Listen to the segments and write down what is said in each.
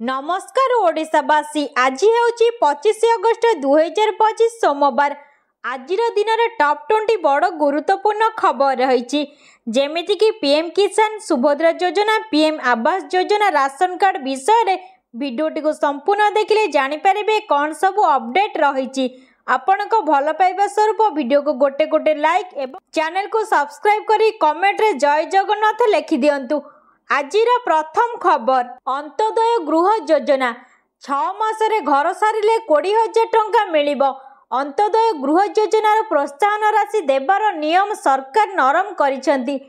नमस्कार ओडिशावासी, आज हेउची 25 अगस्त 2025 सोमवार। आज दिन टॉप 20 बड़ गुरुत्वपूर्ण खबर रही, जेमिति कि पीएम किसान, सुभद्रा योजना, PM Awas Yojana, ration card विषय भिडियोटी को संपूर्ण देखिले जानिपारे कौन सब अपडेट रही। आपण को भल पाइबा स्वरूप वीडियो को गोटे गोटे लाइक एवं चैनल को सब्सक्राइब करी कमेंट रे जय जगन्नाथ लिखि दियंतु। आजिर प्रथम खबर, अंत्योदय गृह योजना 6 मासरे घर सारिले 20,000 टंका मिलिबो। अंत्योदय गृह योजनार प्रोत्साहन राशि देवार नियम सरकार नरम करिसेंती।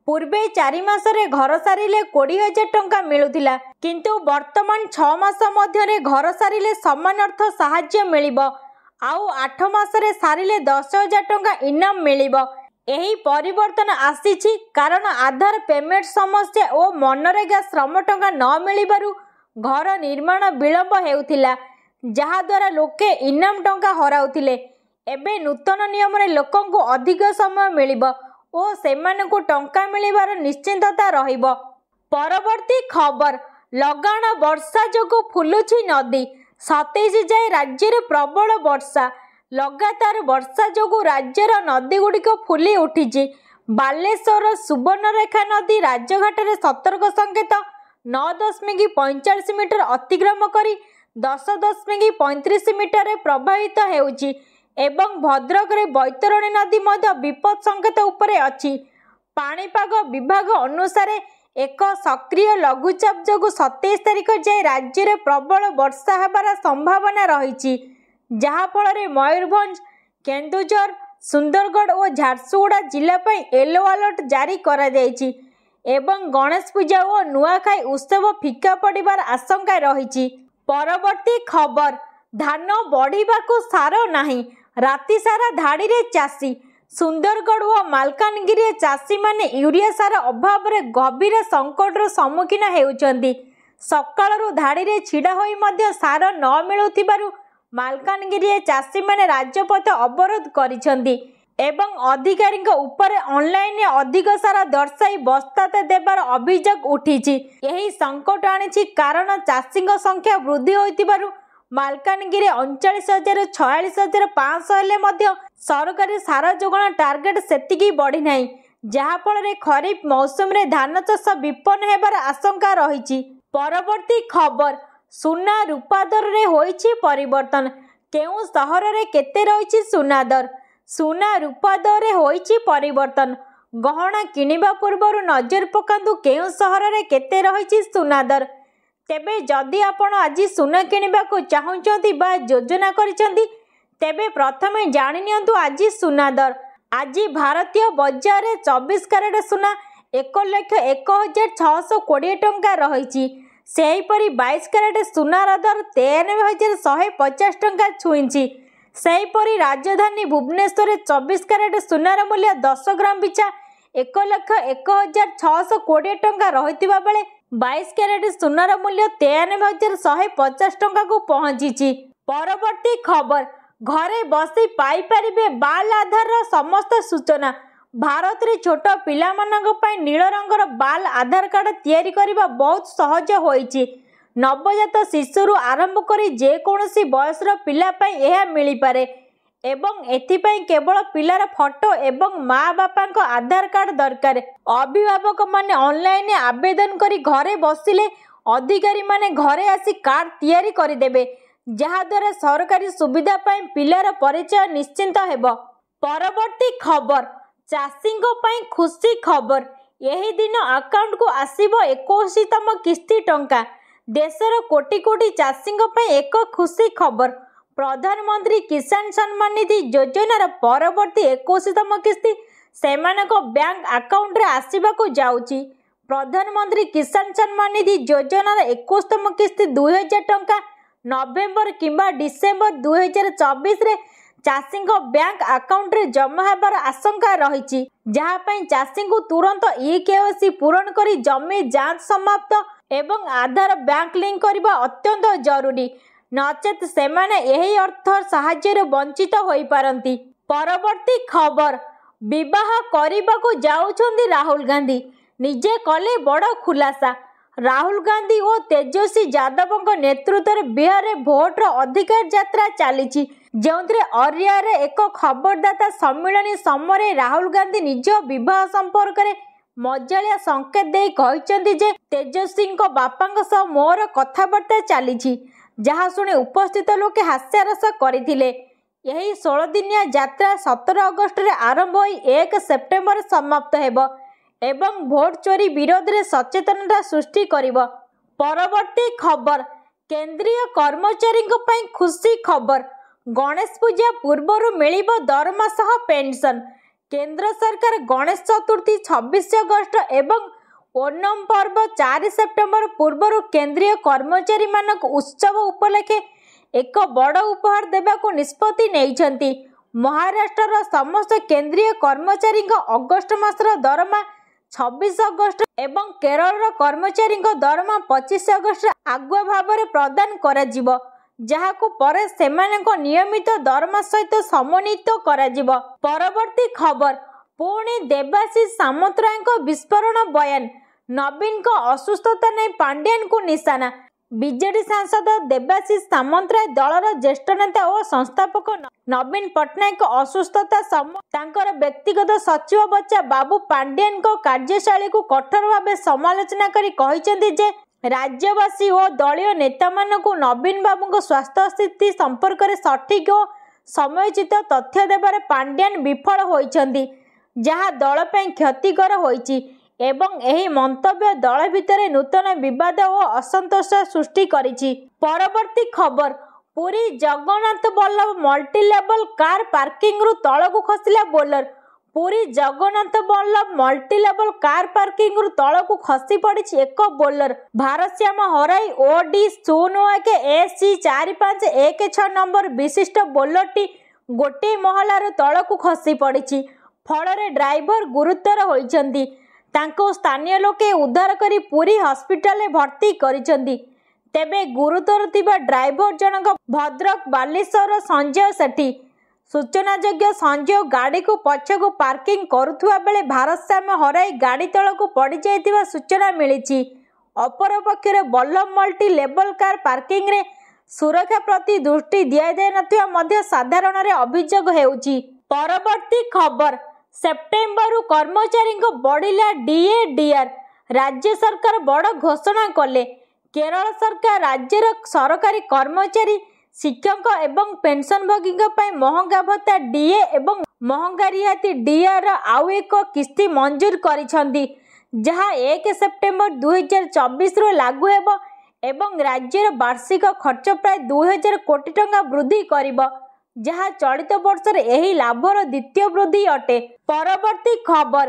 पूर्वे 4 मासरे घर सारिले 20,000 टंका मिलुथिला, किंतु वर्तमान 6 मास मध्यरे घर सारिले समान अर्थ सहाय्य मिलिबो। आउ 8 मासरे सारिले 10,000 टंका इनाम मिलिबो। एही परिवर्तन आसीछि कारण आधार पेमेंट समस्या और मनरेगा श्रम टंका न मिलिबारु घर निर्माण विलंब हेउथिला, जहा द्वारा लोके इनाम टंका हराउथिले। एबे नूतन नियम रे लोकंकु अधिक समय मिलिबो और सेमानकु टंका मिलिबार निश्चिंतता रहिबो। परवर्ती खबर, लगाण वर्षा जोगु फुलुछि नदी। 27 जाए राज्य रे प्रबल वर्षा। लगातार वर्षा जोगु राज्यर नदी गुड़िक फुली उठी। बालेश्वर सुवर्णरेखा नदी राजघाट रे सतर्क संकेत 9.45 मीटर अतिक्रम करी 10.35 मीटर प्रभावित हेउची एवं भद्रक रे बैतरणी नदी मध्य विपद संकेत उपरे अछि। पाणीपाग विभाग अनुसार एक सक्रिय लघुचाप जोगु 27 तारिख जाए राज्य रे प्रबल वर्षा हेबार संभावना रही, जहा फल मयूरभंज, केन्दुझर, सुंदरगढ़ और झारसुगुड़ा जिला येलो अलर्ट जारी करा जायछि एवं गणेश पूजा और नुआखाई उत्सव फिका पड़िबार आशंका रही। परवर्ती खबर, धान बढ़िबाकु सार नाही, राति सारा धाड़ी रे चाषी। सुंदरगढ़ और मालकानगिरी चाषी माने यूरिया सार अभाव रे गभीर संकट सम्मुखीन हेउचंती। सकाळरू धाड़ी रे छिड़ा होई मध्य सार न मिलुथिबारु मालकानगिरी चाषी माने राजपथ अवरोध करिसेंती एवं अधिकारी ऊपर ऑनलाइन अधिक सारा दर्शाई बस्ताते देवार अभियोग उठिछि। यही संकट आनिछि कारण चाषी संख्या वृद्धि होइतिबारु मालकानगिरी 39,000 46,500 हेले मध्य सरकारी सार जोगाण टार्गेट सेतिकी बढ़ी नाही, जहा फल खरीफ मौसम रे धान चाष विपन्न हेबार आशंका रही। परवर्ती खबर, सुना रूपा दर रे होइछि परिवर्तन। केउ सहर रे केते रहिछि सुना दर? सुना रूपा दर रे होइछि परिवर्तन। गहना किनिबा पूर्वरु नजर पकांतु केउ सहर रे केते रहिछि सुना दर। तेबे जदि आपण आज सुना किनिबा को चाहुचंती बा योजना करिसंती, तेबे प्रथमे जानि नियंतु आज सुना दर। आज भारतीय बाजार रे 24 कैरेट सुना 1,01,620 टंका रहिछि। सेहीपरि 22 कैरेट सुनार दर 93,150 टंका छुईंछि। सेहीपरि राजधानी भुवनेश्वर 24 कैरेट सुनार मूल्य 10 ग्राम पिछा 1,01,620 टंका रहितिबा बेले 22 कैरेट सुनार मूल्य 93,150 टंका को पहुंची। परवर्ती खबर, घरे बसी पाई परिबे बाल आधार समस्त सूचना। भारत रे छोट पिला मानक पई नील रंगर बाल आधार कार्ड तैयारी करिबा बहुत सहज होईची। नवजात शिशुरु आरंभ करी जे कोनोसी बयसर पिला पई एहा मिली पारे एवं एथिपई केवल पिलार फोटो एवं माँ बापा आधार कार्ड दरकार। अभिभावक माने ऑनलाइन आवेदन करी घरे बसिले अधिकारी माने घरे आसी कार्ड तैयारी करि देबे, जहा द्वारा सरकारी सुविधा पई पिलार परिचय निश्चिंत हेबो। परवर्ती खबर, चाषींको पई खुशी खबर। यही दिन अकाउंट को आसीबो 21तम किस्ती टंका। देशर कोटी कोटी चाषींको पई एक खुशी खबर। प्रधानमंत्री किसान सम्मान निधि योजनार परवर्ती 21तम किस्ती सेमानको बैंक अकाउंट रे आसीबाको जाउची। प्रधानमंत्री किसान सम्मान निधि योजनार 21तम किस्ती 2,000 टंका नवेम्बर किंबा डिसेम्बर 2024 रे चाषी बैंक अकाउंट रे जमा हेबार आशंका रही, जहाँ चाषी को तुरंत ई-केवाईसी पूरण करी जमी जांच समाप्त एवं आधार बैंक लिंक करबा अत्यंत जरूरी, नचेत सेमाने यही अर्थ साहाय्य वंचित होई पारंती। परवर्ती खबर, ବିବାହ କରିବାକୁ ଯାଉଛନ୍ତି ରାହୁଲ ଗାନ୍ଧୀ। ନିଜେ କଲେ ବଡ଼ ଖୁଲାସା। ରାହୁଲ ଗାନ୍ଧୀ ଓ ତେଜସ୍ୱୀ ଯାଦବଙ୍କ ନେତୃତ୍ୱରେ ବିହାରରେ ଭୋଟର ଅଧିକାର ଯାତ୍ରା ଚାଲିଛି, ଯେଉଁଥିରେ ଅରିୟାରେ ଏକ ଖବରଦାତା ସମ୍ମିଳନୀ ସମୟରେ ରାହୁଲ ଗାନ୍ଧୀ ନିଜ ବିବାହ ସମ୍ପର୍କରେ ମଜାଳିଆ ସଂକେତ ଦେଇ କହିଛନ୍ତି ଯେ ତେଜସ୍ୱୀଙ୍କ ବାପାଙ୍କ ସହ ମୋର କଥାବାର୍ତ୍ତା ଚାଲିଛି, ଯାହା ଶୁଣି ଉପସ୍ଥିତ ଲୋକେ ହାସ୍ୟାରସ କରିଥିଲେ। ଏହି 16 ଦିନିଆ ଯାତ୍ରା 17 ଅଗଷ୍ଟରେ ଆରମ୍ଭ ହୋଇ 1 ସେପ୍ଟେମ୍ବର ସମାପ୍ତ ହେବ ଏବଂ ଭୋଟ ଚୋରି ବିରୋଧରେ ସଚେତନତା ସୃଷ୍ଟି କରିବ। ପରବର୍ତ୍ତୀ ଖବର, କେନ୍ଦ୍ରୀୟ କର୍ମଚାରୀଙ୍କ ପାଇଁ ଖୁସି ଖବର। ଗଣେଶ ପୂଜା ପୂର୍ବରୁ ମିଳିବ ଦରମା ସହ ପେନ୍ସନ୍। କେନ୍ଦ୍ର ସରକାର ଗଣେଶ ଚତୁର୍ଥୀ 26 ଅଗଷ୍ଟ ଏବଂ ଓଣମ୍ ପର୍ବ 4 ସେପ୍ଟେମ୍ବର ପୂର୍ବରୁ କେନ୍ଦ୍ରୀୟ କର୍ମଚାରୀମାନଙ୍କୁ ଉତ୍ସବ ଉପଲକ୍ଷେ ଏକ ବଡ଼ ଉପହାର ଦେବାକୁ ନିଷ୍ପତ୍ତି ନେଇଛନ୍ତି। ମହାରାଷ୍ଟ୍ରର ସମସ୍ତ କେନ୍ଦ୍ରୀୟ କର୍ମଚାରୀଙ୍କ ଅଗଷ୍ଟ ମାସର ଦରମା 26 ଅଗଷ୍ଟ ଏବଂ କେରଳର କର୍ମଚାରୀଙ୍କ ଦରମା 25 ଅଗଷ୍ଟରେ ଆଗୁଆ ଭାବରେ ପ୍ରଦାନ କରାଯିବ, ଯାହାକୁ ପରେ ସେମାନଙ୍କ ନିୟମିତ ଦରମା ସହିତ ସମନ୍ୱିତ କରାଯିବ। ପରବର୍ତ୍ତୀ ଖବର, ପୁଣି ଦେବାଶିଷ ସାମନ୍ତରାୟଙ୍କ ବିସ୍ଫୋରଣ ବୟାନ। ନବୀନଙ୍କ ଅସୁସ୍ଥତା ନେଇ ପାଣ୍ଡିଆନଙ୍କୁ ନିଶାନା। ବିଜେଡି ସାଂସଦ ଦେବାଶିଷ ସାମନ୍ତରାୟ ଦଳର ଜ୍ୟେଷ୍ଠ ନେତା ଓ ସଂସ୍ଥାପକ ନବୀନ ପଟ୍ଟନାୟକଙ୍କ ଅସୁସ୍ଥତା ତାଙ୍କର ବ୍ୟକ୍ତିଗତ ସଚିବ ବଚ୍ଚା ବାବୁ ପାଣ୍ଡିଆନଙ୍କ କାର୍ଯ୍ୟଶୈଳୀକୁ କଠୋର ଭାବେ ସମାଲୋଚନା କରି କହିଛନ୍ତି ଯେ ରାଜ୍ୟବାସୀ ଓ ଦଳୀୟ ନେତାମାନଙ୍କୁ ନବୀନ ବାବୁଙ୍କ ସ୍ୱାସ୍ଥ୍ୟ ସ୍ଥିତି ସମ୍ପର୍କରେ ସଠିକ୍ ଓ ସମୟୋଚିତ ତଥ୍ୟ ଦେବାରେ ପାଣ୍ଡିଆନ ବିଫଳ ହୋଇଛନ୍ତି, ଯାହା ଦଳ ପାଇଁ କ୍ଷତିକର ହୋଇଛି ଏବଂ ଏହି ମନ୍ତବ୍ୟ ଦଳ ଭିତରେ ନୂତନ ବିବାଦ ଓ ଅସନ୍ତୋଷ ସୃଷ୍ଟି କରିଛି। ପରବର୍ତ୍ତୀ ଖବର, ପୁରୀ ଜଗନ୍ନାଥ ବଲ୍ଲଭ ମଲ୍ଟିଲେବଲ କାର୍ ପାର୍କିଂରୁ ତଳକୁ ଖସିଲା Bolero. Puri Jagannath Ballav multilevel car ପାର୍କିଂରୁ ତଳକୁ ଖସି ପଡ଼ିଛି ଏକ ବୋଲେରୋ। ଭାରସାମ୍ୟ ହରାଇ OD01 SC 4516 ନମ୍ବର ବିଶିଷ୍ଟ ବୋଲେରୋଟି ଗୋଟିଏ ମହଲାରୁ ତଳକୁ ଖସି ପଡ଼ିଛି, ଫଳରେ ଡ୍ରାଇଭର ଗୁରୁତର ହୋଇଛନ୍ତି। ତାଙ୍କୁ ସ୍ଥାନୀୟ ଲୋକେ ଉଦ୍ଧାର କରି ପୁରୀ ହସ୍ପିଟାଲରେ ଭର୍ତ୍ତି କରିଛନ୍ତି। ତେବେ ଗୁରୁତର ଥିବା ଡ୍ରାଇଭର ଜଣକ ଭଦ୍ରକ ବାଲେଶ୍ୱରର ସଞ୍ଜୟ ସେଠୀ। ସୂଚନାଯୋଗ୍ୟ, ସଞ୍ଜୟ ଗାଡ଼ିକୁ ପଛକୁ ପାର୍କିଂ କରୁଥିବା ବେଳେ ଭାରସାମ୍ୟ ହରାଇ ଗାଡ଼ି ତଳକୁ ପଡ଼ିଯାଇଥିବା ସୂଚନା ମିଳିଛି। ଅପରପକ୍ଷରେ ବଲ୍ଲଭ ମଲ୍ଟି ଲେବଲ କାର୍ ପାର୍କିଂରେ ସୁରକ୍ଷା ପ୍ରତି ଦୃଷ୍ଟି ଦିଆଯାଇନଥିବା ମଧ୍ୟ ସାଧାରଣରେ ଅଭିଯୋଗ ହେଉଛି। ପରବର୍ତ୍ତୀ ଖବର, ସେପ୍ଟେମ୍ବରରୁ କର୍ମଚାରୀଙ୍କ ବଢ଼ିଲା DA DR। ରାଜ୍ୟ ସରକାର ବଡ଼ ଘୋଷଣା କଲେ। କେରଳ ସରକାର ରାଜ୍ୟର ସରକାରୀ କର୍ମଚାରୀ, ଶିକ୍ଷକ ଏବଂ ପେନ୍ସନଭୋଗୀଙ୍କ ପାଇଁ ମହଙ୍ଗା ଭତ୍ତା DA ଏବଂ ମହଙ୍ଗା ରିହାତି DRର ଆଉ ଏକ କିସ୍ତି ମଞ୍ଜୁର କରିଛନ୍ତି, ଯାହା 1 ସେପ୍ଟେମ୍ବର 2024ରୁ ଲାଗୁ ହେବ ଏବଂ ରାଜ୍ୟର ବାର୍ଷିକ ଖର୍ଚ୍ଚ ପ୍ରାୟ 2000 କୋଟି ଟଙ୍କା ବୃଦ୍ଧି କରିବ, ଯାହା ଚଳିତ ବର୍ଷରେ ଏହି ଲାଭର ଦ୍ୱିତୀୟ ବୃଦ୍ଧି ଅଟେ। ପରବର୍ତ୍ତୀ ଖବର,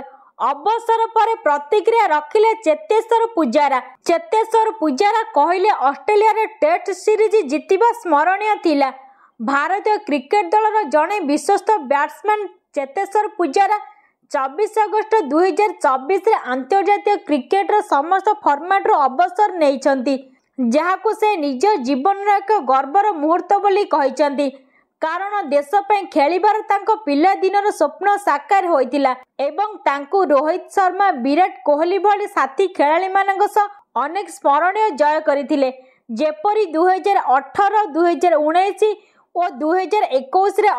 ଅବସର ପରେ ପ୍ରତିକ୍ରିୟା ରଖିଲେ ଚେତେଶ୍ୱର ପୂଜାରା। ଚେତେଶ୍ୱର ପୂଜାରା କହିଲେ, ଅଷ୍ଟ୍ରେଲିଆରେ ଟେଷ୍ଟ ସିରିଜ ଜିତିବା ସ୍ମରଣୀୟ ଥିଲା। ଭାରତୀୟ କ୍ରିକେଟ ଦଳର ଜଣେ ବିଶ୍ୱସ୍ତ ବ୍ୟାଟ୍ସମ୍ୟାନ୍ ଚେତେଶ୍ୱର ପୂଜାରା 24 ଅଗଷ୍ଟ 2024ରେ ଆନ୍ତର୍ଜାତୀୟ କ୍ରିକେଟର ସମସ୍ତ ଫର୍ମାଟରୁ ଅବସର ନେଇଛନ୍ତି, ଯାହାକୁ ସେ ନିଜ ଜୀବନର ଏକ ଗର୍ବର ମୁହୂର୍ତ୍ତ ବୋଲି କହିଛନ୍ତି। କାରଣ ଦେଶ ପାଇଁ ଖେଳିବାର ତାଙ୍କ ପିଲାଦିନର ସ୍ୱପ୍ନ ସାକାର ହୋଇଥିଲା ଏବଂ ତାଙ୍କୁ ରୋହିତ ଶର୍ମା, ବିରାଟ କୋହଲି ଭଳି ସାଥୀ ଖେଳାଳିମାନଙ୍କ ସହ ଅନେକ ସ୍ମରଣୀୟ ଜୟ କରିଥିଲେ, ଯେପରି 2018, 2019 ଓ 2021ରେ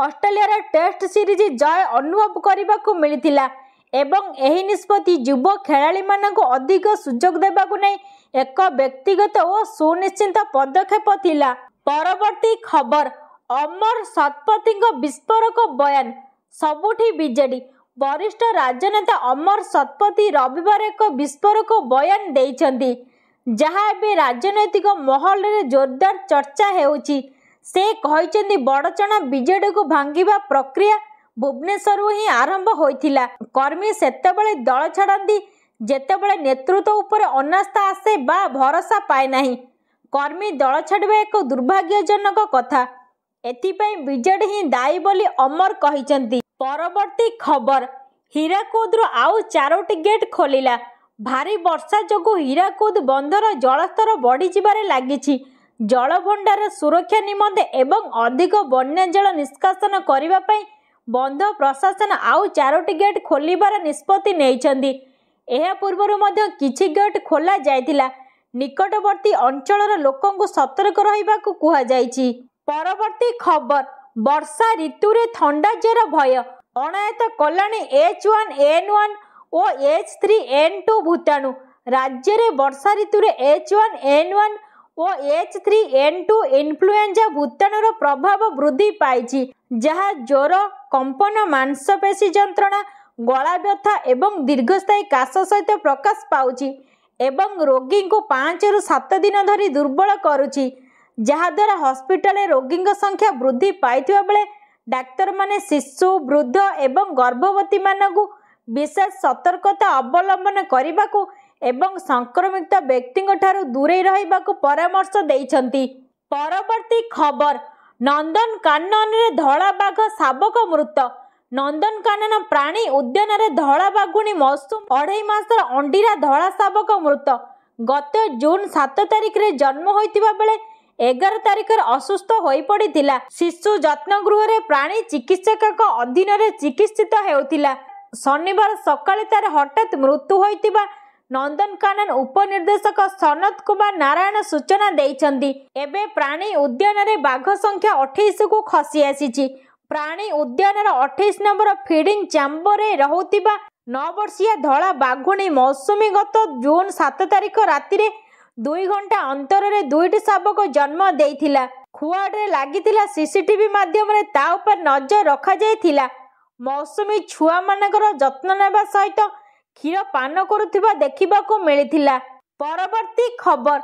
ଅଷ୍ଟ୍ରେଲିଆର ଟେଷ୍ଟ ସିରିଜ ଜୟ ଅନୁଭବ କରିବାକୁ ମିଳିଥିଲା ଏବଂ ଏହି ନିଷ୍ପତ୍ତି ଯୁବ ଖେଳାଳିମାନଙ୍କୁ ଅଧିକ ସୁଯୋଗ ଦେବାକୁ ନେଇ ଏକ ବ୍ୟକ୍ତିଗତ ଓ ସୁନିଶ୍ଚିତ ପଦକ୍ଷେପ ଥିଲା। ପରବର୍ତ୍ତୀ ଖବର, ଅମର ଶତପଥୀଙ୍କ ବିସ୍ଫୋରକ ବୟାନ। ସବୁଠି ବିଜେଡି। ବରିଷ୍ଠ ରାଜନେତା ଅମର ଶତପଥୀ ରବିବାର ଏକ ବିସ୍ଫୋରକ ବୟାନ ଦେଇଛନ୍ତି, ଯାହା ଏବେ ରାଜନୈତିକ ମହଲରେ ଜୋରଦାର ଚର୍ଚ୍ଚା ହେଉଛି। ସେ କହିଛନ୍ତି, ବଡ଼ଚଣା ବିଜେଡିକୁ ଭାଙ୍ଗିବା ପ୍ରକ୍ରିୟା ଭୁବନେଶ୍ୱରରୁ ହିଁ ଆରମ୍ଭ ହୋଇଥିଲା। କର୍ମୀ ସେତେବେଳେ ଦଳ ଛାଡ଼ନ୍ତି ଯେତେବେଳେ ନେତୃତ୍ୱ ଉପରେ ଅନାସ୍ଥା ଆସେ ବା ଭରସା ପାଏ ନାହିଁ। କର୍ମୀ ଦଳ ଛାଡ଼ିବା ଏକ ଦୁର୍ଭାଗ୍ୟଜନକ କଥା। ଏଥିପାଇଁ ବିଜେଡି ହିଁ ଦାୟୀ ବୋଲି ଅମର କହିଛନ୍ତି। ପରବର୍ତ୍ତୀ ଖବର, ହୀରାକୁଦରୁ ଆଉ 4ଟି ଗେଟ୍ ଖୋଲିଲା। ଭାରୀ ବର୍ଷା ଯୋଗୁଁ ହୀରାକୁଦ ବନ୍ଧର ଜଳସ୍ତର ବଢ଼ିଯିବାରେ ଲାଗିଛି। ଜଳଭଣ୍ଡାର ସୁରକ୍ଷା ନିମନ୍ତେ ଏବଂ ଅଧିକ ବନ୍ୟା ଜଳ ନିଷ୍କାସନ କରିବା ପାଇଁ बंध प्रशासन आउ 4टी गेट खोलिबार निष्पत्ति नेइछन्ती। एहा पूर्वरु मध्य किछि गेट खोला जायतिला। निकटवर्ती अंचलर लोकंकु सतर्क रहिबाकु कुहा जायछि। परवर्ती खबर, वर्षा ऋतुरे थंडा ज्वर भय अणायत कलाणी H1N1 और H3N2 भूताणु। राज्य रे वर्षा ऋतुरे H1N1 और H3N2 इन्फ्लुएंजा भूताणुर प्रभाव वृद्धि पाइछि, जहा ज्वर, कंपन, मांसपेशी जंत्रणा, गला व्यथा एवं दीर्घस्थायी काश सहित प्रकाश पाउछि एवं रोगी को 5 रु 7 दिन धरी दुर्बल करुछि, जहाद्वारा हॉस्पिटल रोगी संख्या वृद्धि पाइथिबा बेले डाक्तर माने शिशु, वृद्ध एवं गर्भवती मानकु विशेष सतर्कता अवलंबन करने एवं संक्रमित व्यक्ति दूरे रहिबाकु परामर्श देइछन्ति। परवर्ती खबर, नंदनकानन रे धला बाघ शाबक मृत। नंदनकानन प्राणी उद्यान रे धला बाघुणी मौसुम 2.5 मासर अंडीरा धला शाबक मृत। गत जून 7 तारिख रे जन्म होइतिबा बेले 11 तारिख असुस्थ होई पड़िथिला। शिशु जत्न गृह रे प्राणी चिकित्सक अधीन रे चिकित्सित हेउथिला। शनिवार सकाळे तार हठात मृत्यु होइतिबा नंदनकानन उपनिर्देशक सनत कुमार नारायण सूचना देइछन्ति। एबे प्राणी उद्यान रे बाघ संख्या 28 को खसी आसीछि। प्राणी उद्यान रो 28 नंबर फीडिंग चैम्बर रे रहुतिबा 9 वर्षीय धला बाघुणी मौसुमी गत जून 7 तारिख राति रे 2 घंटा अंतर रे 2टी शाबक जन्म देइथिला। खुआडे लागिथिला सीसीटीवी माध्यम रे ता उपर नजर रखा जायथिला। मौसुमी छुआ मानकर जत्न नेबा सहित क्षीर पान करुथिबा देखिबाकू मिलिथिला। परवर्ती खबर,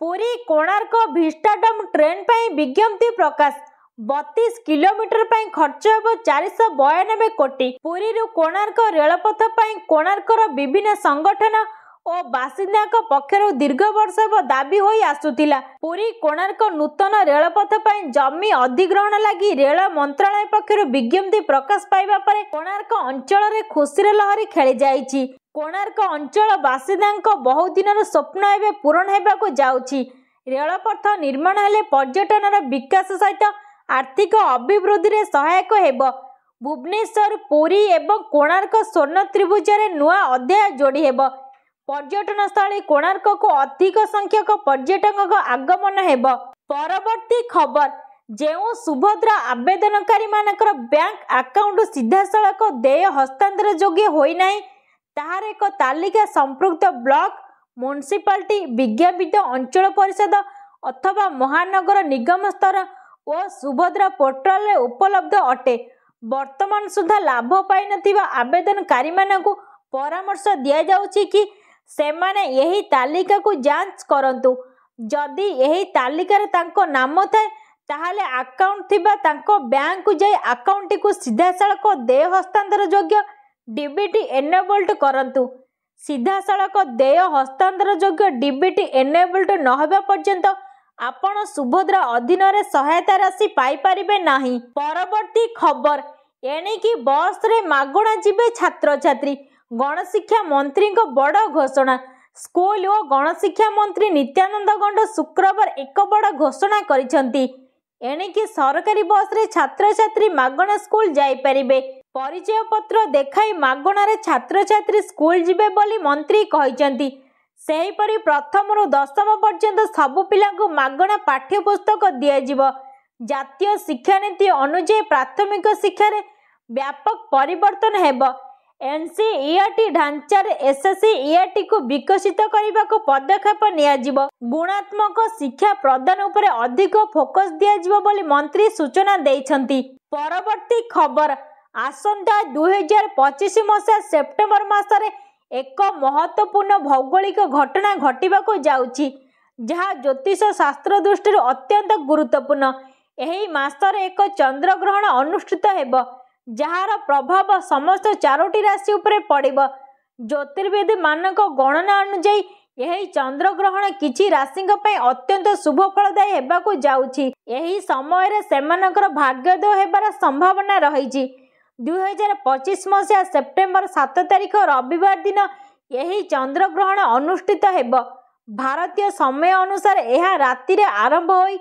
पुरी कोणार्क विस्टाडम ट्रेन पई विज्ञप्ति प्रकाश। 32 किलोमीटर पई खर्च हेबो 492 कोटी। पुरी रु कोणार्क रेलपथ पई कोणार्कर विभिन्न संगठन और बासिंदा पक्षर दीर्घ वर्ष दाबी होई आसुथिला। पुरी कोणार्क नूतन रेलपथ पई जमी अधिग्रहण लगी रेल मंत्रालय पक्षर विज्ञप्ति प्रकाश पाइबा परे कोणार्क अंचल रे खुशीर लहरी खेली जाइछि। कोणार्क अंचल बासिंदा बहु दिनर स्वप्न एबे पूरण हेबाकू जाउछि। रेलपथ निर्माण हेले पर्यटनर विकास सहित आर्थिक अभिवृद्धि रे सहायक हेबो। भुवनेश्वर, पुरी एवं कोणार्क स्वर्ण त्रिभुज रे नुआ अध्याय जोड़ी हेबो। पर्यटन स्थली कोणार्क को अधिक संख्यक पर्यटक आगमन हेब। परवर्ती खबर, जेउ सुभद्रा आवेदनकारी मानकर बैंक अकाउंट सीधासलख देय हस्तांतर योग्य होई नाही ताहार एक तालिका संपृक्त ब्लॉक, म्युनिसिपालिटी, विज्ञापित अंचल परिषद अथवा महानगर निगम स्तर और सुभद्रा पोर्टाल रे उपलब्ध अटे। वर्तमान सुधा लाभ पाई नथिबा आवेदनकारी मानकु परामर्श दिया जाउछि कि सेमाने यही तालिका को जांच करंतु। जदि यही तालिका रे तांको नाम थाए ताहाले अकाउंट थिबा तांको बैंक को जाई अकाउंट को सीधासलख देय हस्तांतर योग्य डीबीटी एनेबल्ड करंतु। सीधासलख देय हस्तांतर योग्य डीबीटी एनेबल्ड न हेबा पर्यंत आपण सुभद्रा अधीन रे सहायता राशि पाई परिबे नाही। परवर्ती खबर, एणिकी बस रे मागणा जिबे छात्र छात्री। गणशिक्षा मंत्री को बड़ घोषणा। स्कूल और गणशिक्षा मंत्री नित्यानंद गंड शुक्रवार एक बड़ घोषणा करिसेंती। एणिकी सरकारी बस रे छात्र छात्री मागणा स्कूल जाई परिबे। परिचय पत्र देखाई मागणा रे छात्र छात्री स्कूल जिबे बोली मंत्री कहिसेंती। सेहीपरि प्रथम रु 10म पर्यंत सबु पिला को मागणा पाठ्य पुस्तक दिया जिवो। जातीय शिक्षा नीति अनुसार प्राथमिक शिक्षा रे व्यापक परिवर्तन हेबो। एनसीईआरटी ढांचार एसएससीईआरटी को विकसित करने को पदक्षेप नियाजिबो। गुणात्मक शिक्षा प्रदान उपरे अधिक फोकस दियाजिबो बोली मंत्री सूचना देइछन्ति। परवर्ती खबर, आसंता 2025 मसीहा सेप्टेम्बर मासरे एक महत्वपूर्ण भौगोलिक घटना घटिबाको जाउछि, जहाँ ज्योतिष शास्त्र दृष्टि अत्यंत गुरुत्वपूर्ण। एही मासरे एक चंद्रग्रहण अनुष्ठित हेबो, जार प्रभाव समस्त 4टी राशि उपरे पड़िबो। ज्योतिर्विद मानक गणना अनुसार यही चंद्रग्रहण किछि राशि अत्यंत शुभ फलदायी हेबाकू जाउछि। एही समय रे सेमानकर भाग्योदय हेबार संभावना रहिछि। 2025 मसीहा सेप्टेम्बर 7 तारिख रविवार दिन यही चंद्रग्रहण अनुष्ठित हेबो। भारतीय समय अनुसार यह राति रे आरंभ होई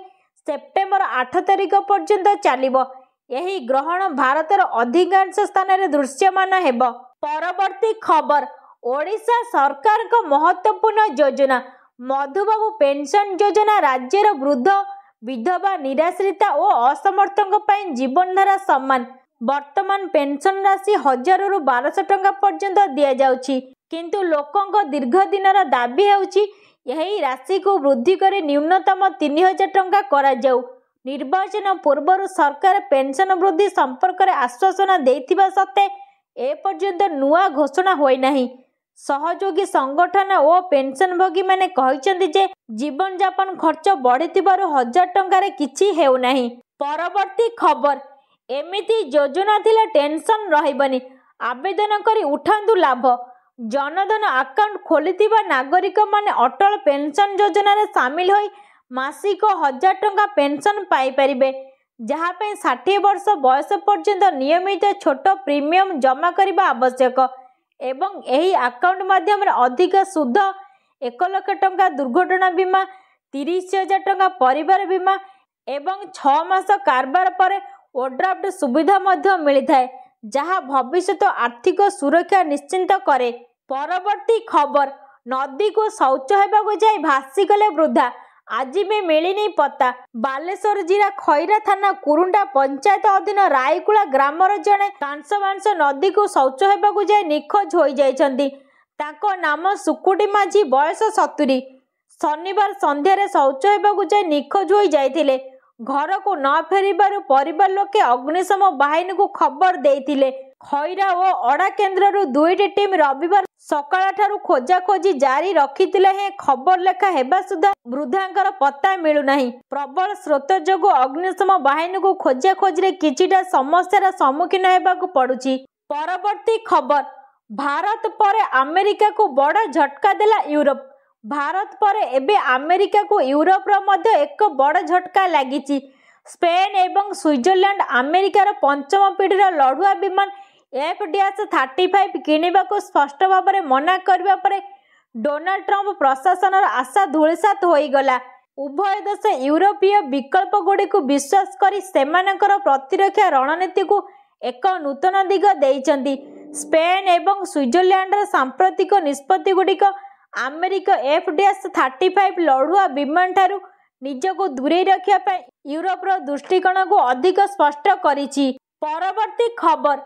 सेप्टेम्बर 8 तारिख पर्यंत चलिबो। ଏହି ଗ୍ରହଣ ଭାରତର ଅଧିକାଂଶ ସ୍ଥାନରେ ଦୃଶ୍ୟମାନ ହେବ। ପରବର୍ତ୍ତୀ ଖବର, ଓଡ଼ିଶା ସରକାରଙ୍କ ମହତ୍ତ୍ୱପୂର୍ଣ୍ଣ ଯୋଜନା ମଧୁବାବୁ ପେନସନ ଯୋଜନା ରାଜ୍ୟର ବୃଦ୍ଧ, ବିଧବା, ନିରାଶ୍ରିତା ଓ ଅସମର୍ଥଙ୍କ ପାଇଁ ଜୀବନଧାରା ସମାନ। ବର୍ତ୍ତମାନ ପେନସନ ରାଶି 1000ରୁ 1200 ଟଙ୍କା ପର୍ଯ୍ୟନ୍ତ ଦିଆଯାଉଛି। କିନ୍ତୁ ଲୋକଙ୍କ ଦୀର୍ଘ ଦିନର ଦାବି ହେଉଛି ଏହି ରାଶିକୁ ବୃଦ୍ଧି କରି ନ୍ୟୁନତମ 3000 ଟଙ୍କା କରାଯାଉ। ନିର୍ବାଚନ ପୂର୍ବରୁ ସରକାର ପେନସନ ବୃଦ୍ଧି ସମ୍ପର୍କରେ ଆଶ୍ୱାସନା ଦେଇଥିବା ସତ୍ତ୍ୱେ ଏପର୍ଯ୍ୟନ୍ତ ନୂଆ ଘୋଷଣା ହୋଇନାହିଁ। ସହଯୋଗୀ ସଂଗଠନ ଓ ପେନସନଭୋଗୀମାନେ କହିଛନ୍ତି ଯେ ଜୀବନଯାପନ ଖର୍ଚ୍ଚ ବଢ଼ିଥିବାରୁ 1000 ଟଙ୍କାରେ କିଛି ହେଉନାହିଁ। ପରବର୍ତ୍ତୀ ଖବର, ଏମିତି ଯୋଜନା ଥିଲେ ଟେନସନ ରହିବନି, ଆବେଦନ କରି ଉଠାନ୍ତୁ ଲାଭ। ଜନଧନ ଆକାଉଣ୍ଟ ଖୋଲିଥିବା ନାଗରିକମାନେ ଅଟଳ ପେନସନ ଯୋଜନାରେ ସାମିଲ ହୋଇ ମାସିକ 1000 ଟଙ୍କା ପେନସନ ପାଇପାରିବେ, ଯାହା ପାଇଁ 60 ବର୍ଷ ବୟସ ପର୍ଯ୍ୟନ୍ତ ନିୟମିତ ଛୋଟ ପ୍ରିମିୟମ ଜମା କରିବା ଆବଶ୍ୟକ ଏବଂ ଏହି ଆକାଉଣ୍ଟ ମାଧ୍ୟମରେ ଅଧିକ ସୁଧ 1 ଲକ୍ଷ ଟଙ୍କା ଦୁର୍ଘଟଣା ବୀମା, 30,000 ଟଙ୍କା ପରିବାର ବୀମା ଏବଂ 6 ମାସ କାରବାର ପରେ ଓଡ୍ରାଫ୍ଟ ସୁବିଧା ମଧ୍ୟ ମିଳିଥାଏ, ଯାହା ଭବିଷ୍ୟତ ଆର୍ଥିକ ସୁରକ୍ଷା ନିଶ୍ଚିତ କରେ। ପରବର୍ତ୍ତୀ ଖବର, ନଦୀକୁ ଶୌଚ ହେବାକୁ ଯାଇ ଭାସିଗଲେ ବୃଦ୍ଧା, ଆଜି ବି ମିଳିନି ପତ୍ତା। ବାଲେଶ୍ୱର ଜିଲ୍ଲା ଖଇରା ଥାନା କୁରୁଣ୍ଡା ପଞ୍ଚାୟତ ଅଧୀନ ରାଇକୁଳା ଗ୍ରାମର ଜଣେ କାଂସବାଂଶ ନଦୀକୁ ଶୌଚ ହେବାକୁ ଯାଇ ନିଖୋଜ ହୋଇଯାଇଛନ୍ତି। ତାଙ୍କ ନାମ ସୁକୁଟି ମାଝୀ, ବୟସ 70। ଶନିବାର ସନ୍ଧ୍ୟାରେ ଶୌଚ ହେବାକୁ ଯାଇ ନିଖୋଜ ହୋଇଯାଇଥିଲେ। ଘରକୁ ନ ଫେରିବାରୁ ପରିବାର ଲୋକେ ଅଗ୍ନିଶମ ବାହିନୀକୁ ଖବର ଦେଇଥିଲେ। ଖଇରା ଓ ଅଡ଼ା କେନ୍ଦ୍ରରୁ 2ଟି ଟିମ୍ ରବିବାର ସକାଳଠାରୁ ଖୋଜାଖୋଜି ଜାରି ରଖିଥିଲେ ହେଁ ଖବର ଲେଖା ହେବା ସୁଦ୍ଧା ବୃଦ୍ଧାଙ୍କର ପତ୍ତା ମିଳୁନାହିଁ। ପ୍ରବଳ ସ୍ରୋତ ଯୋଗୁଁ ଅଗ୍ନିଶମ ବାହିନୀକୁ ଖୋଜାଖୋଜିରେ କିଛିଟା ସମସ୍ୟାର ସମ୍ମୁଖୀନ ହେବାକୁ ପଡୁଛି। ପରବର୍ତ୍ତୀ ଖବର, ଭାରତ ପରେ ଆମେରିକାକୁ ବଡ଼ ଝଟକା ଦେଲା ୟୁରୋପ। ଭାରତ ପରେ ଏବେ ଆମେରିକାକୁ ୟୁରୋପର ମଧ୍ୟ ଏକ ବଡ଼ ଝଟକା ଲାଗିଛି। ସ୍ପେନ ଏବଂ ସୁଇଜରଲ୍ୟାଣ୍ଡ ଆମେରିକାର ପଞ୍ଚମ ପିଢ଼ିର ଲଢୁଆ ବିମାନ F-35 କିଣିବାକୁ ସ୍ପଷ୍ଟ ଭାବରେ ମନା କରିବା ପରେ ଡୋନାଲ୍ଡ ଟ୍ରମ୍ପ ପ୍ରଶାସନର ଆଶା ଧୂଳିସାତ ହୋଇଗଲା। ଉଭୟ ଦେଶ ୟୁରୋପୀୟ ବିକଳ୍ପଗୁଡ଼ିକୁ ବିଶ୍ୱାସ କରି ସେମାନଙ୍କର ପ୍ରତିରକ୍ଷା ରଣନୀତିକୁ ଏକ ନୂତନ ଦିଗ ଦେଇଛନ୍ତି। ସ୍ପେନ ଏବଂ ସୁଇଜରଲ୍ୟାଣ୍ଡର ସାମ୍ପ୍ରତିକ ନିଷ୍ପତ୍ତିଗୁଡ଼ିକ ଆମେରିକା F-35 ଲଢୁଆ ବିମାନଠାରୁ ନିଜକୁ ଦୂରେଇ ରଖିବା ପାଇଁ ୟୁରୋପର ଦୃଷ୍ଟିକୋଣକୁ ଅଧିକ ସ୍ପଷ୍ଟ କରିଛି। ପରବର୍ତ୍ତୀ ଖବର,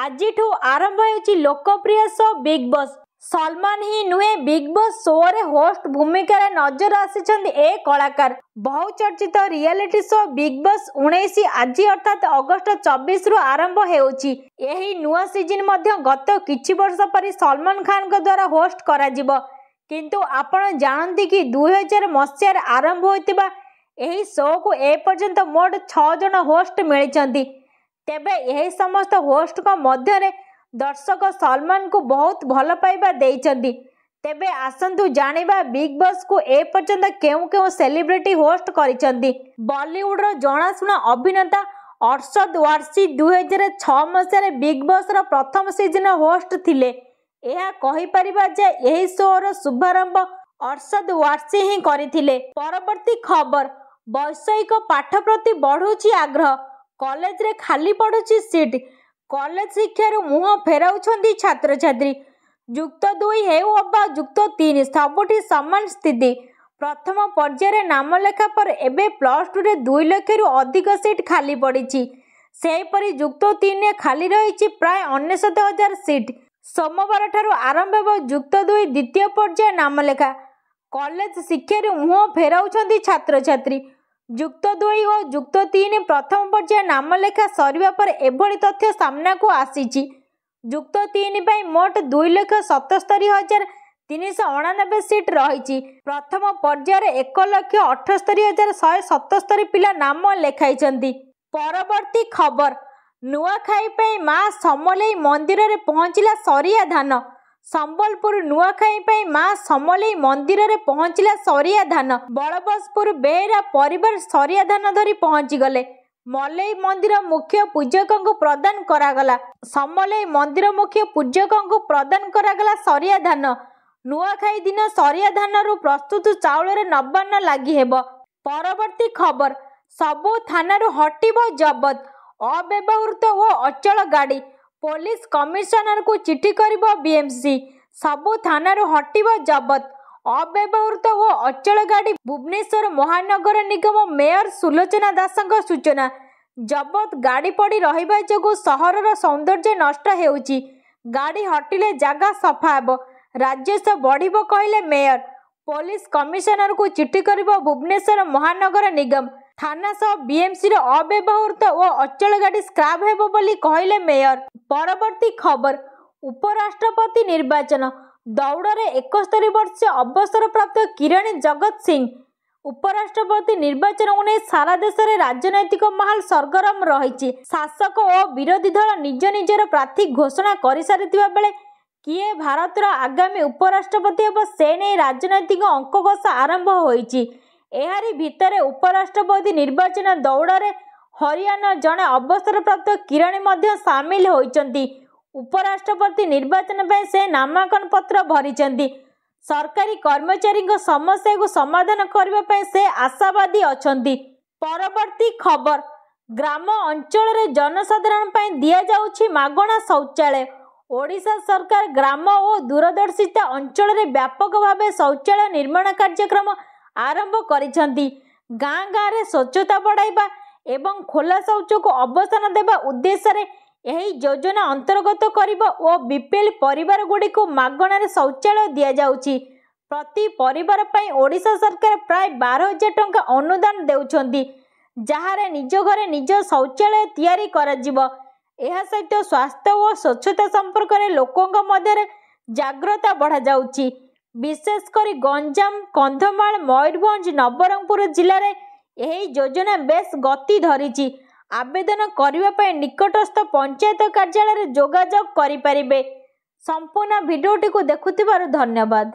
ଆଜିଠୁ ଆରମ୍ଭ ହେଉଛି ଲୋକପ୍ରିୟ ଶୋ ବିଗ୍ ବସ୍। ସଲମାନ ହିଁ ନୁହେଁ, ବିଗ୍ ବସ୍ ଶୋରେ ହୋଷ୍ଟ ଭୂମିକାରେ ନଜର ଆସିଛନ୍ତି ଏ କଳାକାର। ବହୁଚର୍ଚ୍ଚିତ ରିଆଲିଟି ଶୋ ବିଗ୍ ବସ୍ 19 ଆଜି ଅର୍ଥାତ୍ ଅଗଷ୍ଟ 24ରୁ ଆରମ୍ଭ ହେଉଛି। ଏହି ନୂଆ ସିଜିନ୍ ମଧ୍ୟ ଗତ କିଛି ବର୍ଷ ପରି ସଲମାନ ଖାନଙ୍କ ଦ୍ୱାରା ହୋଷ୍ଟ କରାଯିବ। କିନ୍ତୁ ଆପଣ ଜାଣନ୍ତି କି 2000 ମସିହାରେ ଆରମ୍ଭ ହୋଇଥିବା ଏହି ଶୋକୁ ଏପର୍ଯ୍ୟନ୍ତ ମୋଟ 6 ଜଣ ହୋଷ୍ଟ ମିଳିଛନ୍ତି। ତେବେ ଏହି ସମସ୍ତ ହୋଷ୍ଟଙ୍କ ମଧ୍ୟରେ ଦର୍ଶକ ସଲମାନଙ୍କୁ ବହୁତ ଭଲ ପାଇବା ଦେଇଛନ୍ତି। ତେବେ ଆସନ୍ତୁ ଜାଣିବା ବିଗ୍ ବସ୍କୁ ଏପର୍ଯ୍ୟନ୍ତ କେଉଁ କେଉଁ ସେଲିବ୍ରିଟି ହୋଷ୍ଟ କରିଛନ୍ତି। ବଲିଉଡର ଜଣାଶୁଣା ଅଭିନେତା ଅରଶଦ ୱାରସି 2006 ମସିହାରେ ବିଗ୍ ବସ୍ର ପ୍ରଥମ ସିଜିନ୍ର ହୋଷ୍ଟ ଥିଲେ। ଏହା କହିପାରିବା ଯେ ଏହି ଶୋର ଶୁଭାରମ୍ଭ ଅରଶଦ ୱାରସି ହିଁ କରିଥିଲେ। ପରବର୍ତ୍ତୀ ଖବର, ବୈଷୟିକ ପାଠ ପ୍ରତି ବଢୁଛି ଆଗ୍ରହ, କଲେଜରେ ଖାଲି ପଡୁଛି ସିଟ୍। କଲେଜ ଶିକ୍ଷାରୁ ମୁହଁ ଫେରାଉଛନ୍ତି ଛାତ୍ରଛାତ୍ରୀ। ଯୁକ୍ତ 2 ହେଉ ଅବା ଯୁକ୍ତ 3 ସବୁଠି ସମାନ ସ୍ଥିତି। ପ୍ରଥମ ପର୍ଯ୍ୟାୟରେ ନାମ ଲେଖା ପରେ ଏବେ +2ରେ 2 ଲକ୍ଷରୁ ଅଧିକ ସିଟ୍ ଖାଲି ପଡ଼ିଛି। ସେହିପରି ଯୁକ୍ତ 3ରେ ଖାଲି ରହିଛି ପ୍ରାୟ 99,000 ସିଟ୍। ସୋମବାରଠାରୁ ଆରମ୍ଭ ହେବ ଯୁକ୍ତ 2 ଦ୍ୱିତୀୟ ପର୍ଯ୍ୟାୟ ନାମଲେଖା। କଲେଜ ଶିକ୍ଷାରୁ ମୁହଁ ଫେରାଉଛନ୍ତି ଛାତ୍ରଛାତ୍ରୀ। ଯୁକ୍ତ 2 ଓ ଯୁକ୍ତ 3 ପ୍ରଥମ ପର୍ଯ୍ୟାୟ ନାମଲେଖା ସରିବା ପରେ ଏଭଳି ତଥ୍ୟ ସାମ୍ନାକୁ ଆସିଛି। ଯୁକ୍ତ 3 ପାଇଁ ମୋଟ 2,77,399 ସିଟ୍ ରହିଛି। ପ୍ରଥମ ପର୍ଯ୍ୟାୟରେ 1,78,177 ପିଲା ନାମ ଲେଖାଇଛନ୍ତି। ପରବର୍ତ୍ତୀ ଖବର, ନୂଆଖାଇ ପାଇଁ ମା ସମଲେଇ ମନ୍ଦିରରେ ପହଞ୍ଚିଲା ସରିଆ ଧାନ। ସମ୍ବଲପୁର ନୂଆଖାଇ ପାଇଁ ମା ସମଲେଇ ମନ୍ଦିରରେ ପହଞ୍ଚିଲା ସରିଆ ଧାନ। ବଳବସପୁର ବେହେରା ପରିବାର ସରିଆ ଧାନ ଧରି ପହଞ୍ଚିଗଲେ। ମଲେଇ ମନ୍ଦିର ମୁଖ୍ୟ ପୂଜକଙ୍କୁ ପ୍ରଦାନ କରାଗଲା। ସମଲେଇ ମନ୍ଦିର ମୁଖ୍ୟ ପୂଜକଙ୍କୁ ପ୍ରଦାନ କରାଗଲା ସରିଆ ଧାନ। ନୂଆଖାଇ ଦିନ ସରିଆ ଧାନରୁ ପ୍ରସ୍ତୁତ ଚାଉଳରେ ନବାନ୍ନ ଲାଗି ହେବ। ପରବର୍ତ୍ତୀ ଖବର, ସବୁ ଥାନାରୁ ହଟିବ ଜବତ। अव्यवहृत और अचल गाड़ी पुलिस कमिशनर को चिठी करिबो बीएमसी सबु थानारू हटिबो जबत अव्यवहृत और अचल गाड़ी भुवनेश्वर महानगर निगम मेयर सुलोचना दासଙ୍କ सूचना जबत गाड़ी पड़ी रहिबा जोगु सहरर सौंदर्य नष्ट हेउची गाड़ी हटिले जागा सफा हेबो राजस्व बढ़िबो कहले मेयर पुलिस कमिशनर को चिठी करिबो भुवनेश्वर महानगर निगम थाना सह बीएमसी अव्यवहृत और अचल गाड़ी स्क्रैप हेबो बोली कहले मेयर। परवर्ती खबर उपराष्ट्रपति निर्वाचन दौड़े 71 वर्ष अवसर प्राप्त किरण जगत सिंह उपराष्ट्रपति निर्वाचन को नहीं सारा देश में राजनैतिक माहौल सरगरम रही शासक और विरोधी दल निज निजर प्रार्थी घोषणा कर सारी बेले किए भारतर आगामी उपराष्ट्रपति हे से नहीं राजनैतिक अंकघोषा आरंभ होइछि। एहारी भितर उपराष्ट्रपति निर्वाचन दौड़े हरियाणा जड़े अवसर प्राप्त किरण मध्य सामिल होइछन्ति। उपराष्ट्रपति निर्वाचन पे से नामांकन पत्र भरिछन्ति। सरकारी कर्मचारी समस्या को समाधान करने से आशावादी अछन्ति। परवर्ती खबर ग्राम अंचल जनसाधारण दिया जाउछि मागणा शौचालय ओडिशा सरकार ग्राम और दूरदर्शिता अंचल में व्यापक भाव शौचालय निर्माण कार्यक्रम आरंभ करिछन्ति। गाँ गाँ रे स्वच्छता बढ़ाइबा एवं खोला शौच को अवसान देवा उद्देश्य यही योजना अंतर्गत करिबा और बीपीएल परिवार गुड़ी को मागणार शौचालय दिया जाउछि। प्रति परिवार पई ओडिशा सरकार प्राय 12,000 टंका अनुदान देउछन्ति जहारे निज घरे निज शौचालय तैयारी कराजिबो। एहा सहित स्वास्थ्य और स्वच्छता संपर्क में लोकों मध्य जागृता बढ़ा जाउछि। विशेषकर गंजाम कंधमाल मयूरभंज नवरंगपुर जिले में यही योजना बेस गति धरिछि। आवेदन करने निकटस्थ पंचायत कार्यालय जोगाजोग करें। संपूर्ण भिडियोटी को देखुथिबारु धन्यवाद।